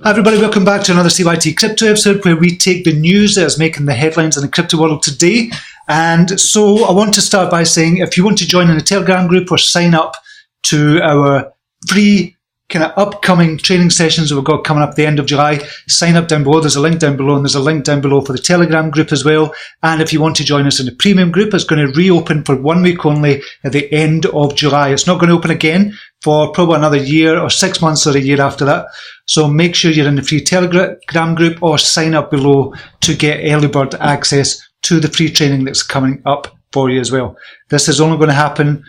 Hi everybody, welcome back to another CYT-Crypto episode where we take the news that is making the headlines in the crypto world today. And so I want to start by saying if you want to join in a Telegram group or sign up to our free kind of upcoming training sessions that we've got coming up at the end of July, sign up down below. There's a link down below, and there's a link down below for the Telegram group as well. And if you want to join us in the premium group, it's going to reopen for 1 week only at the end of July. It's not going to open again for probably another year or 6 months or a year after that. So make sure you're in the free Telegram group or sign up below to get early bird access to the free training that's coming up for you as well. This is only going to happen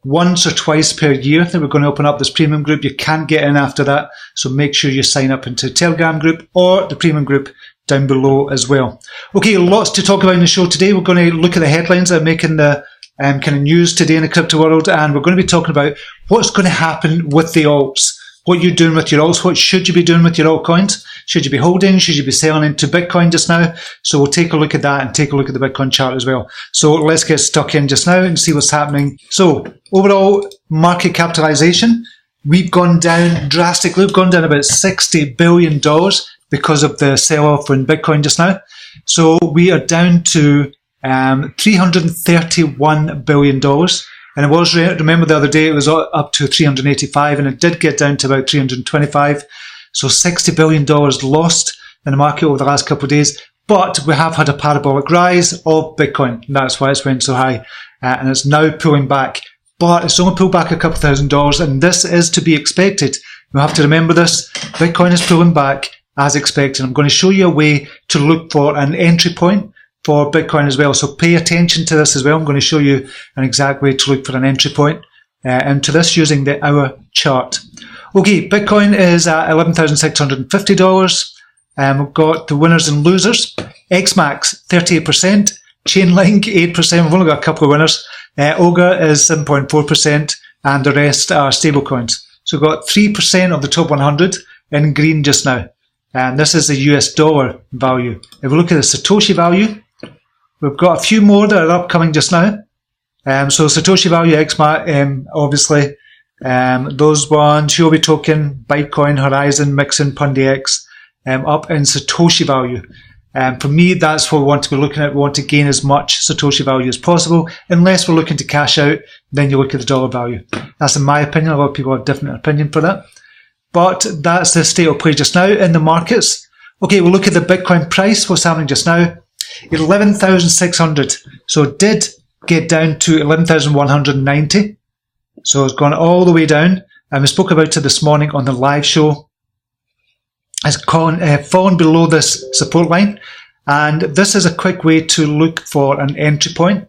once or twice per year that we're going to open up this premium group. You can't get in after that. So make sure you sign up into the Telegram group or the premium group down below as well. Okay, lots to talk about in the show today. We're going to look at the headlines that are making the kind of news today in the crypto world, and we're going to be talking about what's going to happen with the alts. What you're doing with your alts, what should you be doing with your altcoins? Should you be holding? Should you be selling into Bitcoin just now? So we'll take a look at that and take a look at the Bitcoin chart as well. So let's get stuck in just now and see what's happening. So overall market capitalization, we've gone down drastically. We've gone down about $60 billion because of the sell-off in Bitcoin just now. So we are down to $331 billion. And it was, remember the other day, it was up to 385 and it did get down to about 325. So $60 billion lost in the market over the last couple of days. But we have had a parabolic rise of Bitcoin. And that's why it's went so high. And it's now pulling back. But it's only pulled back a couple $1,000. And this is to be expected. You have to remember this. Bitcoin is pulling back as expected. I'm going to show you a way to look for an entry point for Bitcoin as well. So pay attention to this as well. I'm going to show you an exact way to look for an entry point into this using the hour chart. Okay, Bitcoin is at $11,650. We've got the winners and losers. XMAX, 38%. Chainlink, 8%. We've only got a couple of winners. Imgur is 7.4%. And the rest are stablecoins. So we've got 3% of the top 100 in green just now. And this is the US dollar value. If we look at the Satoshi value, we've got a few more that are upcoming just now. So Satoshi value, XMAX, obviously, those ones, Huobi token, Bitcoin, Horizon, Mixin, FUNDSTRAT'S, up in Satoshi value. For me, that's what we want to be looking at. We want to gain as much Satoshi value as possible. Unless we're looking to cash out, then you look at the dollar value. That's in my opinion. A lot of people have a different opinion for that. But that's the state of play just now in the markets. Okay, we'll look at the Bitcoin price. What's happening just now? 11,600. So it did get down to 11,190. So it's gone all the way down. And we spoke about it this morning on the live show. It's fallen below this support line. And this is a quick way to look for an entry point.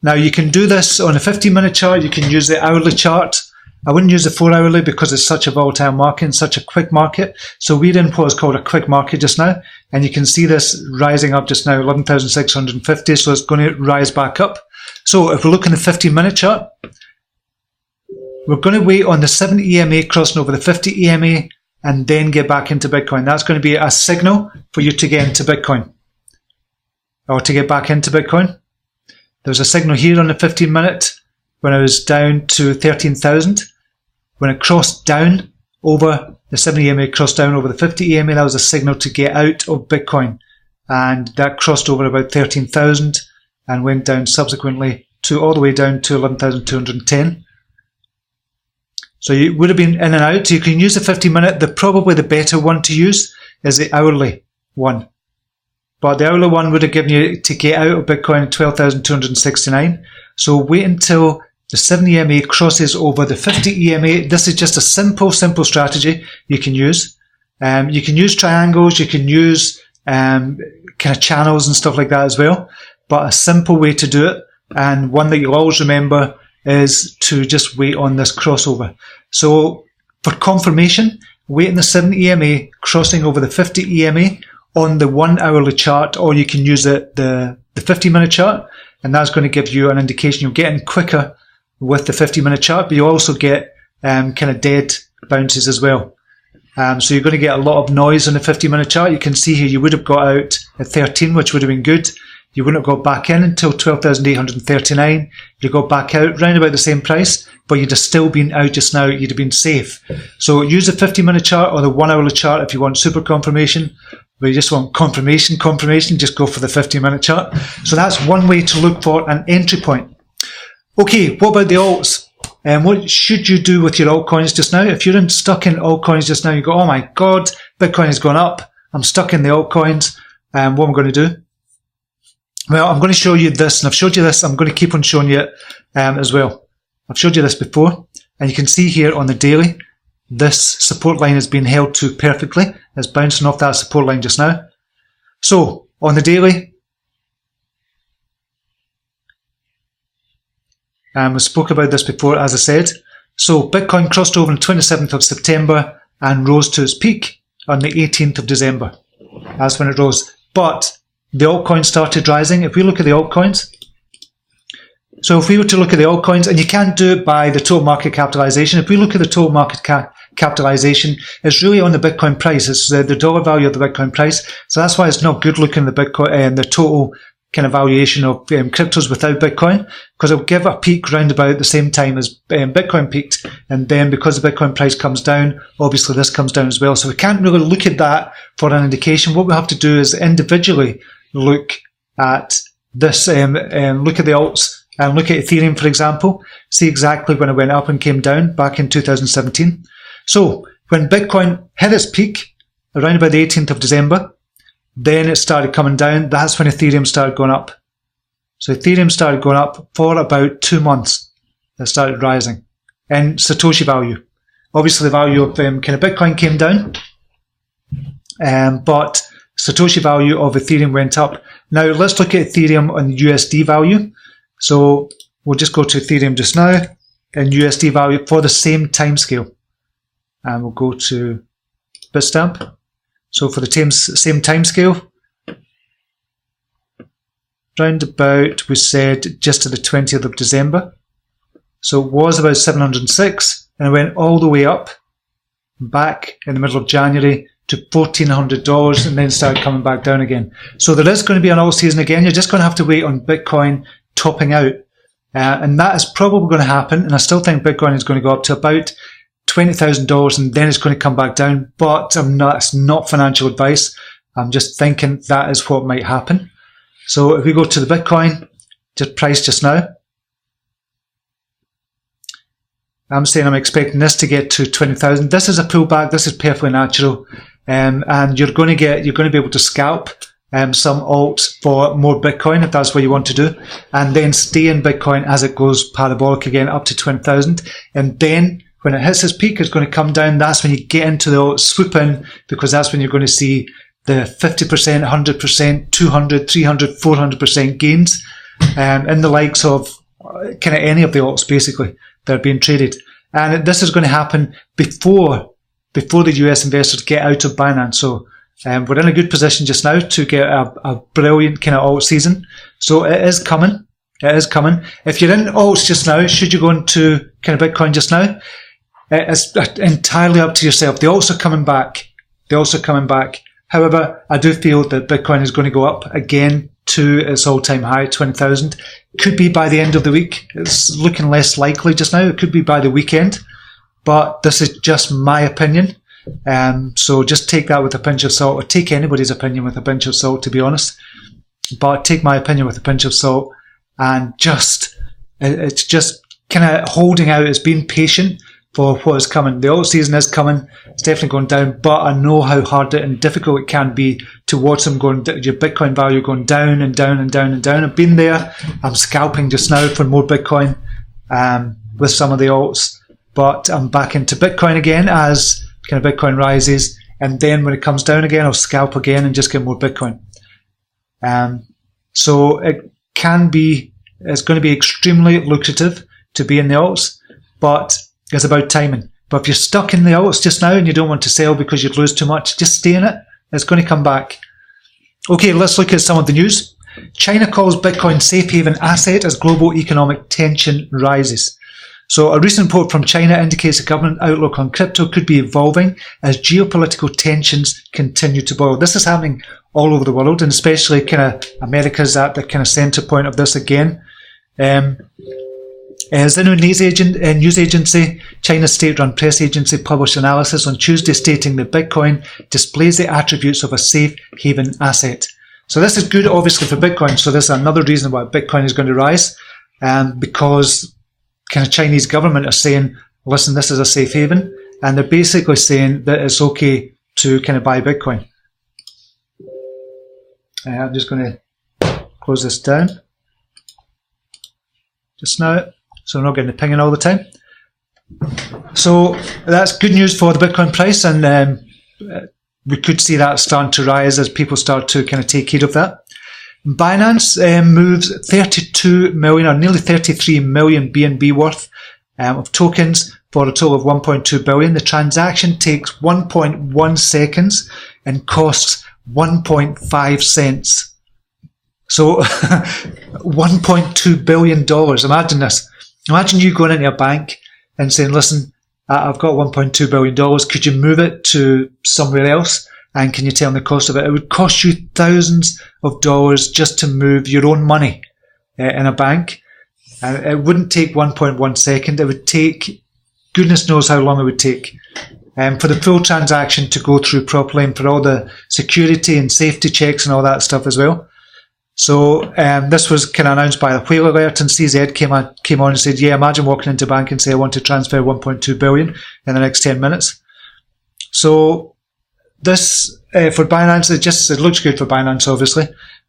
Now you can do this on a 15-minute chart. You can use the hourly chart. I wouldn't use the 4-hourly because it's such a volatile market and such a quick market. So we're in what is called a quick market just now. And you can see this rising up just now, 11,650. So it's going to rise back up. So if we look in the 15-minute chart, we're going to wait on the 70 EMA crossing over the 50 EMA and then get back into Bitcoin. That's going to be a signal for you to get into Bitcoin or to get back into Bitcoin. There's a signal here on the 15-minute when I was down to 13,000. When it crossed down over the 70 EMA, crossed down over the 50 EMA, that was a signal to get out of Bitcoin. And that crossed over about 13,000 and went down subsequently to all the way down to 11,210. So you would have been in and out. You can use the 50-minute. Probably the better one to use is the hourly one. But the hourly one would have given you to get out of Bitcoin at 12,269. So wait until the 70 EMA crosses over the 50 EMA. This is just a simple strategy you can use. You can use triangles. You can use kind of channels and stuff like that as well. But a simple way to do it, and one that you'll always remember, is to just wait on this crossover. So for confirmation, wait in the 70 EMA crossing over the 50 EMA on the 1 hourly chart, or you can use the 50-minute chart, and that's going to give you an indication. You'll get in quicker with the 50-minute chart, but you also get kind of dead bounces as well. So you're going to get a lot of noise on the 50-minute chart. You can see here you would have got out at 13, which would have been good. You wouldn't have got back in until 12,839. You got back out round about the same price, but you'd have still been out just now. You'd have been safe. So use the 50-minute chart or the 1 hourly chart if you want super confirmation. But you just want confirmation, just go for the 50-minute chart. So that's one way to look for an entry point. Okay, what about the alts? What should you do with your altcoins just now? If you're stuck in altcoins just now, you go, oh my God, Bitcoin has gone up. I'm stuck in the altcoins. What am I going to do? Well, I'm going to show you this, and I've showed you this. I'm going to keep on showing you it as well. I've showed you this before, and you can see here on the daily, this support line has been held to perfectly. It's bouncing off that support line just now. So, on the daily, we spoke about this before, as I said. So, Bitcoin crossed over on the 27th of September and rose to its peak on the 18th of December. That's when it rose. But the altcoins started rising. If we look at the altcoins, so if we were to look at the altcoins, and you can't do it by the total market capitalization. If we look at the total market capitalization, it's really on the Bitcoin price. It's the dollar value of the Bitcoin price. So that's why it's not good looking at the Bitcoin and the total kind of valuation of cryptos without Bitcoin, because it'll give a peak round about the same time as Bitcoin peaked, and then because the Bitcoin price comes down, obviously this comes down as well. So we can't really look at that for an indication. What we have to do is individually look at this, look at the alts, and look at Ethereum, for example, see exactly when it went up and came down back in 2017. So when Bitcoin hit its peak around about the 18th of December, then it started coming down. That's when Ethereum started going up. So Ethereum started going up for about 2 months. It started rising. And Satoshi value. Obviously the value of kind of Bitcoin came down, but Satoshi value of Ethereum went up. Now let's look at Ethereum on USD value. So we'll just go to Ethereum just now and USD value for the same time scale. And we'll go to Bitstamp. So for the same time scale, round about, we said just to the 20th of December. So it was about 706 and it went all the way up back in the middle of January to $1,400 and then started coming back down again. So there is going to be an alt season again. You're just going to have to wait on Bitcoin topping out. And that is probably going to happen. And I still think Bitcoin is going to go up to about $20,000 and then it's going to come back down. But it's not financial advice. I'm just thinking that is what might happen. So if we go to the Bitcoin price just now, I'm saying I'm expecting this to get to 20,000. This is a pullback. This is perfectly natural. And you're going to be able to scalp some alts for more Bitcoin if that's what you want to do, and then stay in Bitcoin as it goes parabolic again up to 20,000. And then when it hits its peak, it's going to come down. That's when you get into the alts, swoop in, because that's when you're going to see the 50%, 100%, 200, 300, 400% gains in the likes of kind of any of the alts basically that are being traded. And this is going to happen before the US investors get out of Binance. So we're in a good position just now to get a brilliant kind of alt season. So it is coming. It is coming. If you're in alts just now, should you go into kind of Bitcoin just now? It's entirely up to yourself. The alts are coming back. However, I do feel that Bitcoin is going to go up again to its all-time high, 20,000. Could be by the end of the week. It's looking less likely just now. It could be by the weekend. But this is just my opinion. So just take that with a pinch of salt, or take anybody's opinion with a pinch of salt, to be honest. But take my opinion with a pinch of salt, and it's just kind of holding out. It's being patient for what is coming. The alt season is coming. It's definitely going down, but I know how hard and difficult it can be to watch them going, your Bitcoin value going down and down and down and down. I've been there. I'm scalping just now for more Bitcoin with some of the alts, but I'm back into Bitcoin again as kind of Bitcoin rises, and then when it comes down again, I'll scalp again and just get more Bitcoin. So it's going to be extremely lucrative to be in the alts, but it's about timing. But if you're stuck in the alts just now and you don't want to sell because you'd lose too much, just stay in it. It's going to come back. Okay, let's look at some of the news. China calls Bitcoin safe haven asset as global economic tension rises. So a recent report from China indicates the government outlook on crypto could be evolving as geopolitical tensions continue to boil. This is happening all over the world, and especially kind of America's at the kind of center point of this again. As the news agency, China's state-run press agency, published analysis on Tuesday stating that Bitcoin displays the attributes of a safe haven asset. So this is good, obviously, for Bitcoin. So this is another reason why Bitcoin is going to rise, because kind of Chinese government are saying, listen, this is a safe haven, and they're basically saying that it's okay to kind of buy Bitcoin. I'm just going to close this down just now, so I'm not getting the pinging all the time. So that's good news for the Bitcoin price, and we could see that starting to rise as people start to kind of take heed of that. Binance moves 32 million or nearly 33 million BNB worth of tokens for a total of 1.2 billion. The transaction takes 1.1 seconds and costs 1.5 cents. So $1.2 billion. Imagine this. Imagine you going into a bank and saying, listen, I've got $1.2 billion. Could you move it to somewhere else? And can you tell me the cost of it? It would cost you thousands of dollars just to move your own money in a bank. And it wouldn't take 1.1 second. It would take, goodness knows how long it would take for the full transaction to go through properly, and for all the security and safety checks and all that stuff as well. So this was kind of announced by the Whale Alert, and CZ came on and said, yeah, imagine walking into a bank and say, I want to transfer 1.2 billion in the next 10 minutes. So this, for Binance, it looks good for Binance, obviously,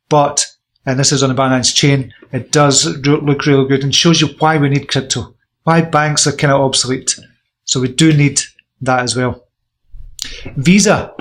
but, and this is on the Binance chain, it does look really good and shows you why we need crypto, why banks are kind of obsolete. So we do need that as well. Visa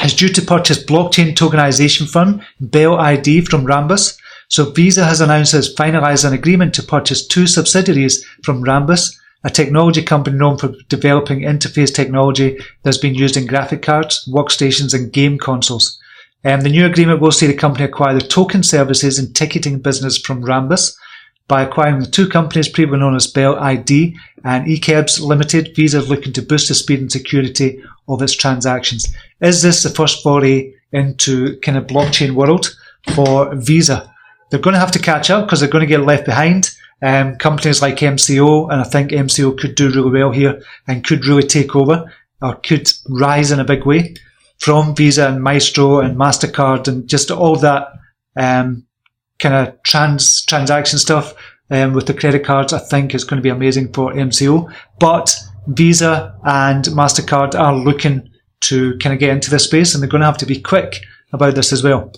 is due to purchase blockchain tokenization firm Bell ID from Rambus. So Visa has announced it's finalised an agreement to purchase 2 subsidiaries from Rambus, a technology company known for developing interface technology that's been used in graphic cards, workstations and game consoles. The new agreement will see the company acquire the token services and ticketing business from Rambus. By acquiring the 2 companies previously known as Bell ID and OKEx Limited, Visa is looking to boost the speed and security of its transactions. Is this the first foray into kind of blockchain world for Visa? They're going to have to catch up because they're going to get left behind. Companies like MCO, and I think MCO could do really well here and could really take over, or could rise in a big way from Visa and Maestro and MasterCard and just all that kind of transaction stuff with the credit cards. I think is going to be amazing for MCO, but Visa and MasterCard are looking to kind of get into this space, and they're going to have to be quick about this as well.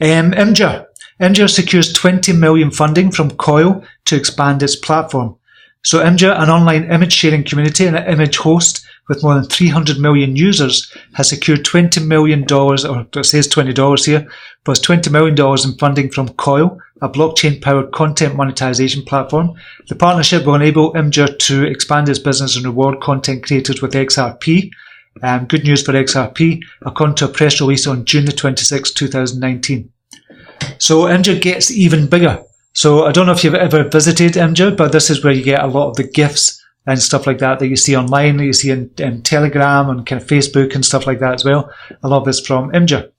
Imgur secures 20 million funding from Coil to expand its platform. So Imgur, an online image sharing community and an image host with more than 300 million users, has secured $20 million, or it says $20 here, but it's $20 million in funding from Coil, a blockchain-powered content monetization platform. The partnership will enable Imgur to expand its business and reward content creators with XRP. Good news for XRP, according to a press release on June the 26th, 2019. So Imgur gets even bigger. So I don't know if you've ever visited Imgur, but this is where you get a lot of the GIFs and stuff like that you see online, that you see in Telegram and kind of Facebook and stuff like that as well. A lot of it's from Imgur.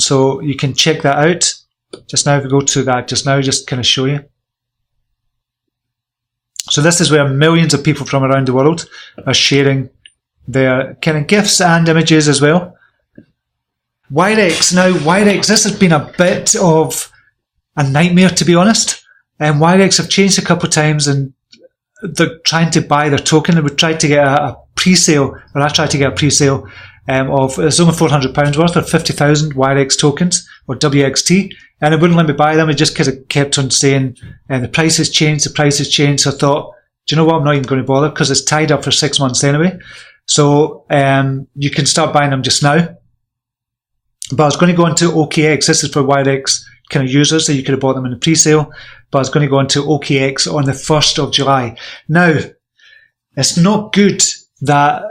So you can check that out. Just now, if we go to that just now, just kind of show you. So this is where millions of people from around the world are sharing their kind of GIFs and images as well. Wirex. Now, Wirex, this has been a bit of a nightmare, to be honest. Wirex have changed a couple of times, and they're trying to buy their token. They would try to get a pre-sale, or I tried to get a pre-sale of, it's only £400 worth of 50,000 Wirex tokens, or WXT, and it wouldn't let me buy them. It just kept on saying, the price has changed, the price has changed. So I thought, do you know what, I'm not even going to bother, because it's tied up for 6 months anyway. So you can start buying them just now. But I was going to go into OKEx. This is for Wirex kind of users, so you could have bought them in the pre-sale. But I was going to go into OKEx on the 1st of July. Now, it's not good that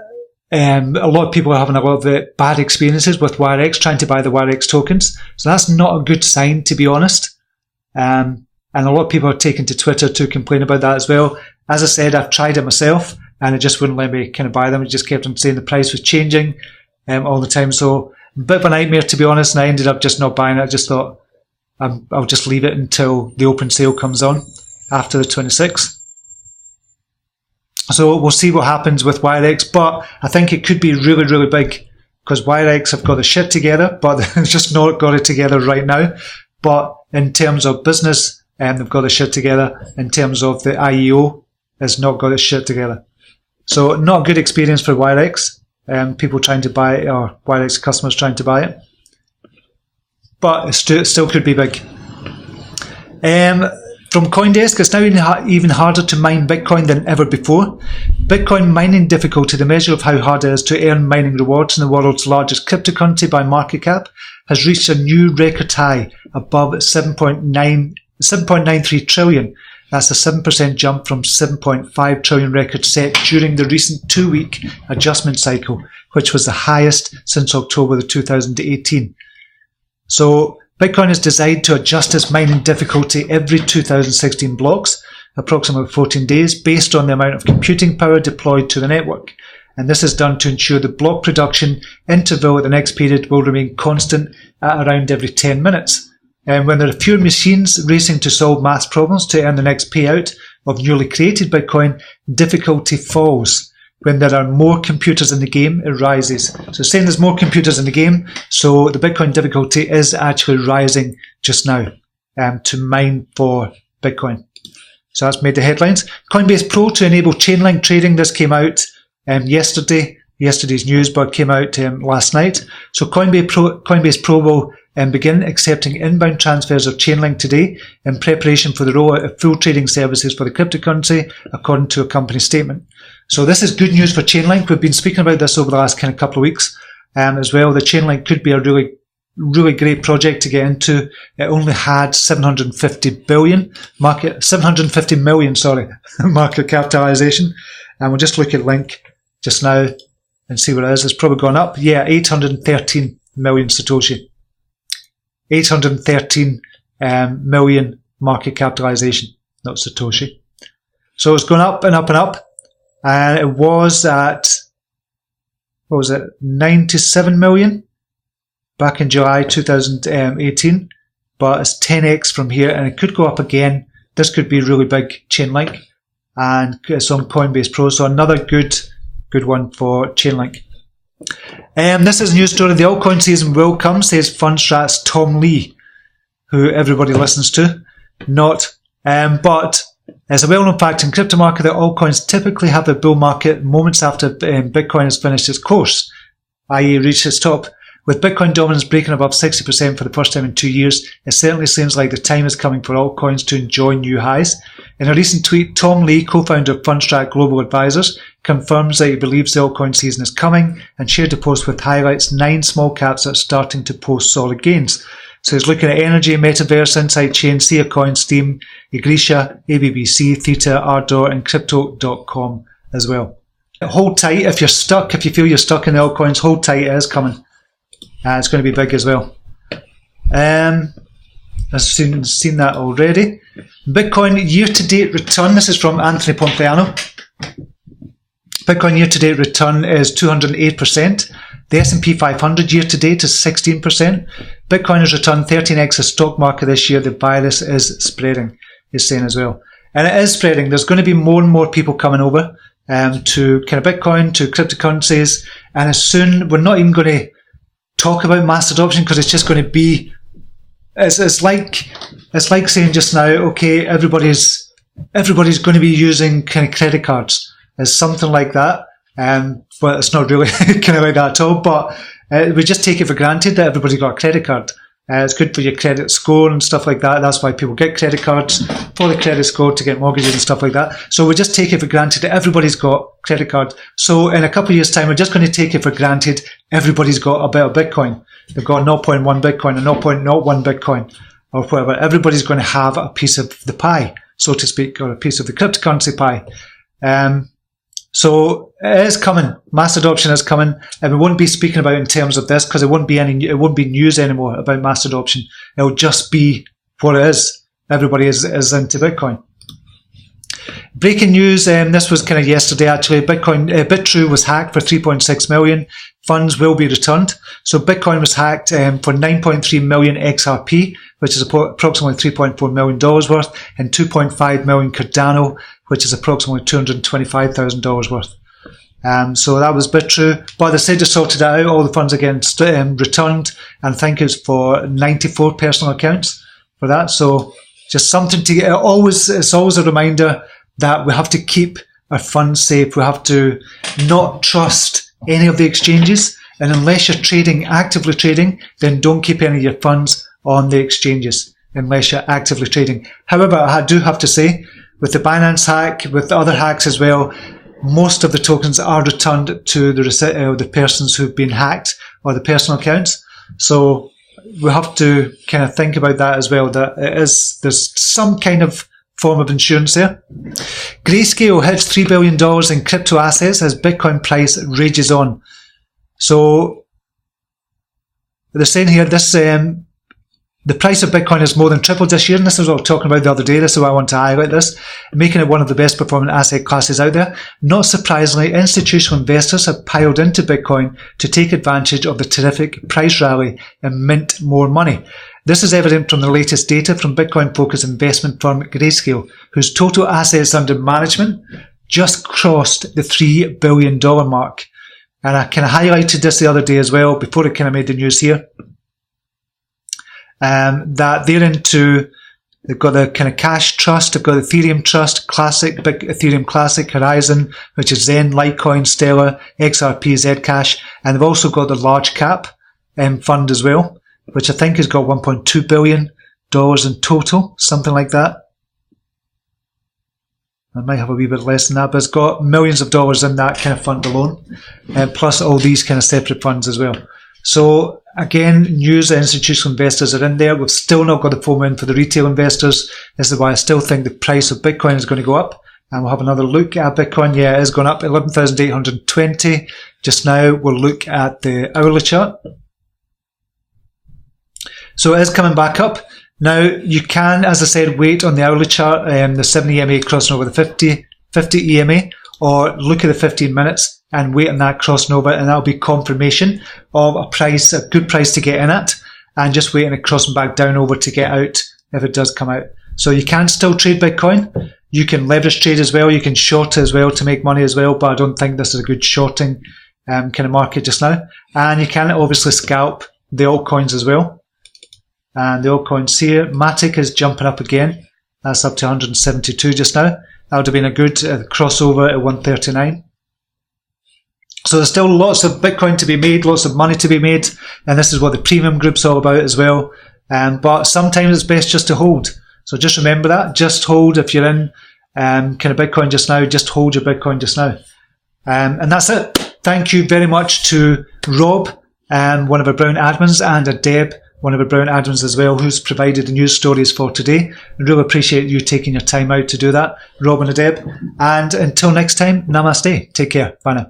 a lot of people are having a lot of bad experiences with Wirex, trying to buy the Wirex tokens. So that's not a good sign, to be honest. And a lot of people are taking to Twitter to complain about that as well. As I said, I've tried it myself, and it just wouldn't let me kind of buy them. It just kept on saying the price was changing all the time. So a bit of a nightmare, to be honest, and I ended up just not buying it. I just thought I'll just leave it until the open sale comes on after the 26th. So we'll see what happens with Wirex, but I think it could be really, really big, because Wirex have got the shit together, but they've just not got it together right now. But in terms of business, they've got the shit together. In terms of the IEO, has not got its shit together. So not a good experience for Wirex. People trying to buy it, or Wirex customers trying to buy it. But it still could be big. From CoinDesk, it's now even harder to mine Bitcoin than ever before. Bitcoin mining difficulty, the measure of how hard it is to earn mining rewards in the world's largest cryptocurrency by market cap, has reached a new record high above 7.93 trillion. That's a 7% jump from 7.5 trillion record set during the recent 2-week adjustment cycle, which was the highest since October 2018. So Bitcoin is designed to adjust its mining difficulty every 2016 blocks, approximately 14 days, based on the amount of computing power deployed to the network. And this is done to ensure the block production interval at the next period will remain constant at around every 10 minutes. And when there are fewer machines racing to solve math problems to earn the next payout of newly created Bitcoin, difficulty falls. When there are more computers in the game, it rises. So saying there's more computers in the game, so the Bitcoin difficulty is actually rising just now to mine for Bitcoin. So that's made the headlines. Coinbase Pro to enable Chainlink trading. This came out yesterday's news, but came out last night. So Coinbase Pro will begin accepting inbound transfers of Chainlink today in preparation for the rollout of full trading services for the cryptocurrency, according to a company statement. So this is good news for Chainlink. We've been speaking about this over the last kind of couple of weeks as well. The Chainlink could be a really, really great project to get into. It only had 750 million market capitalization. And we'll just look at Link just now and see what it is. It's probably gone up. Yeah, 813 million Satoshi. 813 million market capitalization, not Satoshi. So it's gone up and up and up. And it was at, 97 million back in July 2018. But it's 10x from here, and it could go up again. This could be really big, Chainlink. And it's on Coinbase Pro, so another good one for Chainlink. This is a news story. The altcoin season will come, says FUNDSTRAT'S Tom Lee, who everybody listens to. But as a well-known fact in crypto market, that altcoins typically have a bull market moments after Bitcoin has finished its course, i.e. reached its top. With Bitcoin dominance breaking above 60% for the first time in 2 years, it certainly seems like the time is coming for altcoins to enjoy new highs. In a recent tweet, Tom Lee, co-founder of FundStrat Global Advisors, confirms that he believes the altcoin season is coming and shared a post with highlights 9 small caps that are starting to post solid gains. So he's looking at Energy, Metaverse, Insight Chain, Sia Coin, Steam, Iglesia, ABBC, Theta, Ardor, and Crypto.com as well. Hold tight if you're stuck, if you feel you're stuck in the altcoins, hold tight, it is coming. It's going to be big as well. I've seen that already. Bitcoin year-to-date return. This is from Anthony Pompliano. Bitcoin year-to-date return is 208%. The S&P 500 year-to-date is 16%. Bitcoin has returned 13x the stock market this year. The virus is spreading, he's saying as well. And it is spreading. There's going to be more and more people coming over to kind of Bitcoin, to cryptocurrencies. And as soon, we're not even going to talk about mass adoption, because it's just going to be, it's like saying just now, okay, everybody's going to be using kind of credit cards. It's something like that, but it's not really kind of like that at all. But we just take it for granted that everybody's got a credit card. It's good for your credit score and stuff like that. That's why people get credit cards, for the credit score, to get mortgages and stuff like that. So we just take it for granted that everybody's got credit card. So in a couple of years' time, we're just going to take it for granted everybody's got a bit of Bitcoin. They've got 0.1 Bitcoin or 0.01 Bitcoin or whatever. Everybody's going to have a piece of the pie, so to speak, or a piece of the cryptocurrency pie. So it is coming. Mass adoption is coming, and we won't be speaking about it in terms of this, because it won't be news anymore about mass adoption. It'll just be what it is. everybody is into Bitcoin. Breaking news, this was kind of yesterday actually. Bitrue was hacked for 3.6 million. Funds will be returned. So Bitcoin was hacked for 9.3 million XRP, which is approximately $3.4 million worth, and 2.5 million Cardano, which is approximately $225,000 worth. So that was Bitrue. But they said they sorted it out. All the funds again returned, and I think it's for 94 personal accounts for that. So just something to get. It's always a reminder that we have to keep our funds safe. We have to not trust any of the exchanges, and unless you're actively trading, then don't keep any of your funds on the exchanges unless you're actively trading. However, I do have to say, with the Binance hack, with the other hacks as well, most of the tokens are returned to the persons who've been hacked, or the personal accounts. So we have to kind of think about that as well, that there's some kind of form of insurance there. Grayscale hits $3 billion in crypto assets as Bitcoin price rages on. So they're saying here the price of Bitcoin has more than tripled this year, and this is what I was talking about the other day. This is why I want to highlight this, making it one of the best performing asset classes out there. Not surprisingly, institutional investors have piled into Bitcoin to take advantage of the terrific price rally and mint more money. This is evident from the latest data from Bitcoin-focused investment firm Grayscale, whose total assets under management just crossed the $3 billion mark. And I kind of highlighted this the other day as well, before it kind of made the news here, that they've got the kind of Cash Trust, they've got the Ethereum Trust, Classic, Big Ethereum Classic, Horizon, which is Zen, Litecoin, Stellar, XRP, Zcash, and they've also got the large cap fund as well, which I think has got $1.2 billion in total, something like that. I might have a wee bit less than that, but it's got millions of dollars in that kind of fund alone, plus all these kind of separate funds as well. So again, news institutional investors are in there. We've still not got the full win for the retail investors. This is why I still think the price of Bitcoin is going to go up. And we'll have another look at Bitcoin. Yeah, it is going up 11,820. Just now, we'll look at the hourly chart. So it is coming back up. Now, you can, as I said, wait on the hourly chart, the 70 EMA crossing over the 50 EMA, or look at the 15 minutes and wait on that crossing over, and that'll be confirmation of a good price to get in at, and just waiting it crossing back down over to get out if it does come out. So you can still trade Bitcoin. You can leverage trade as well. You can short as well to make money as well, but I don't think this is a good shorting kind of market just now. And you can obviously scalp the altcoins as well. And the altcoins here, Matic is jumping up again. That's up to 172 just now. That would have been a good crossover at 139. So there's still lots of Bitcoin to be made, lots of money to be made, and this is what the premium group's all about as well. But sometimes it's best just to hold. So just remember that. Just hold if you're in kind of Bitcoin just now. Just hold your Bitcoin just now. And that's it. Thank you very much to Rob, one of our Brown admins, and Deb, one of our Brown admins as well, who's provided the news stories for today. I really appreciate you taking your time out to do that, Rob and Deb. And until next time, namaste. Take care. Bye now.